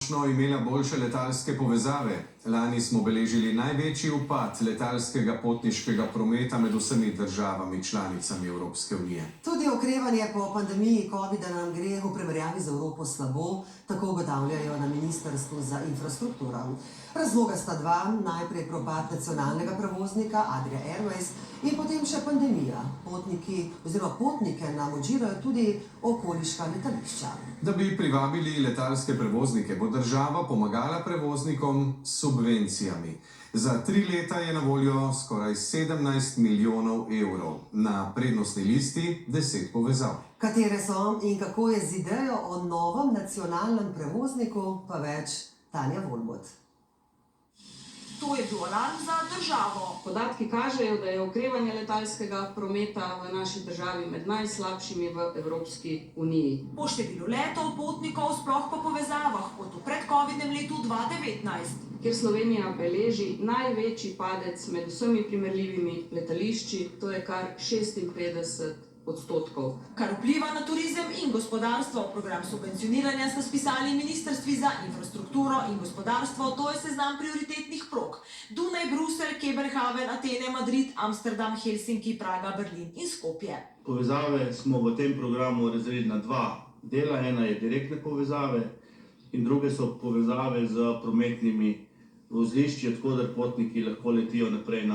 imela boljše letalske povezave. Lani smo beležili največji upad letalskega potniškega prometa med vsemi državami članicami Evropske unije. Tudi okrevanje po pandemiji COVID-a nam gre v primerjavi z Evropo slabo, tako ugotavljajo na Ministrstvu za infrastrukturo. Razloga sta dva, najprej propad nacionalnega prevoznika Adria Airways in potem še pandemija. Potnike nam odžirajo tudi okoliška letališča. Da bi privabili letalske prevoznike, bo država pomagala prevoznikom s subvencijami. Za 3 leta je na voljo skoraj 17 milijonov evrov. Na prednostni listi 10 povezav. Katere so in kako je z idejo o novem nacionalnem prevozniku, pa več Tanja Volmut. To je bil alarm za državo. Podatki kažejo, da je okrevanje letalskega prometa v naši državi med najslabšimi v Evropski uniji. Po številu letov, potnikov, sploh po povezavah, kot v predcovidnem letu 2019. Kjer Slovenija beleži največji padec med vsemi primerljivimi letališči, to je kar 56%. Kar vpliva na turizem in gospodarstvo. Program subvencioniranja sta spisali ministrstvi za infrastrukturo in gospodarstvo, to je seznam prioritetnih prog. Dunaj, Bruselj, Kebenhavn, Atene, Madrid, Amsterdam, Helsinki, Praga, Berlin in Skopje. Povezave smo v tem programu razdelili na 2 dela. Ena je direktne povezave in druge so povezave z prometnimi vozlišči, od koder potniki lahko letijo naprej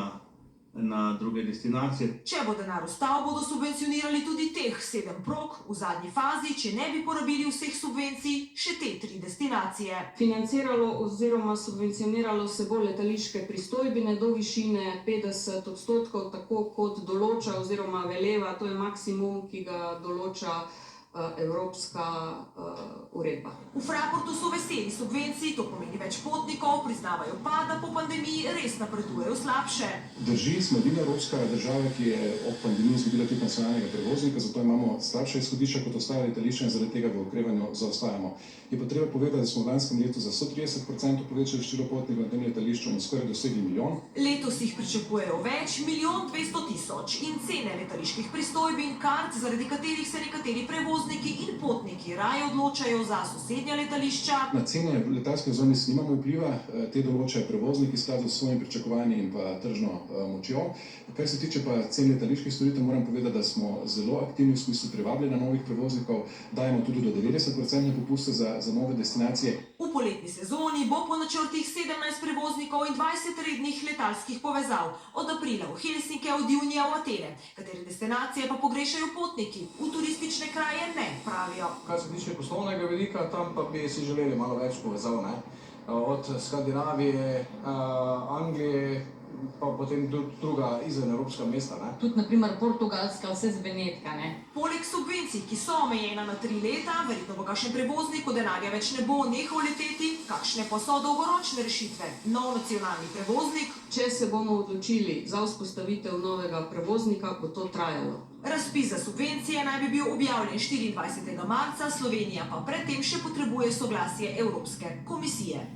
na druge destinacije. Če bo denar ostal, bodo subvencionirali tudi teh 7 prog, v zadnji fazi, če ne bi porabili vseh subvencij, še te 3 destinacije. Financiralo oziroma subvencioniralo se bo letališke pristojbine do višine 50%, tako kot določa oziroma veleva, to je maksimum, ki ga določa evropska uredba. V Fraportu so veseli subvencij, to pomeni več potnikov, priznavajo pa, da po pandemiji res napredujejo slabše. Drži, smo edina evropska država, ki je ob pandemiji izgubila tudi nacionalnega prevoznika, zato imamo slabše izhodišča kot ostale letališča in zaradi tega v okrevanju zaostajamo. Je pa treba povedati, da smo v lanskem letu za 130% povečali število potnikov na tem letališču in skoraj dosegli milijon. Letos jih pričakujejo več, 1.200.000 in cene letaliških pristojbin, kart, zaradi katerih se nekateri prevozniki in potniki raje odločajo za sosednja letališča. Na cene letalskih vozovnic nimamo vpliva, te določajo prevozniki v skladu s svojimi pričakovanji in pa tržno močjo. Kar se tiče pa cen letaliških storitev, moram povedati, da smo zelo aktivni v smislu privabljanja novih prevoznikov, dajemo tudi do 90% popuste za nove destinacije. V poletni sezoni bo po načrtih 17 prevoznikov in 20 rednih letalskih povezav. Od aprila v Helsinke, od junija v Atene. Katere destinacije pa pogrešajo potniki? V turistične kraje ne, pravijo. Kar se tiče poslovnega vidika, tam pa bi si želeli malo več povezav, ne? Od Skandinavije, Anglije, pa potem druga izvenevropska mesta, ne? Tudi, na primer, Portugalska, vse z Benetka, ne? Poleg subvencij, ki so omejena na 3 leta, verjetno bo kakšen prevoznik, ko denarja več ne bo, nehal leteti, kakšne pa so dolgoročne rešitve. Nov nacionalni prevoznik. Če se bomo odločili za vzpostavitev novega prevoznika, bo to trajalo. Razpis za subvencije naj bi bil objavljen 24. marca, Slovenija pa predtem še potrebuje soglasje Evropske komisije.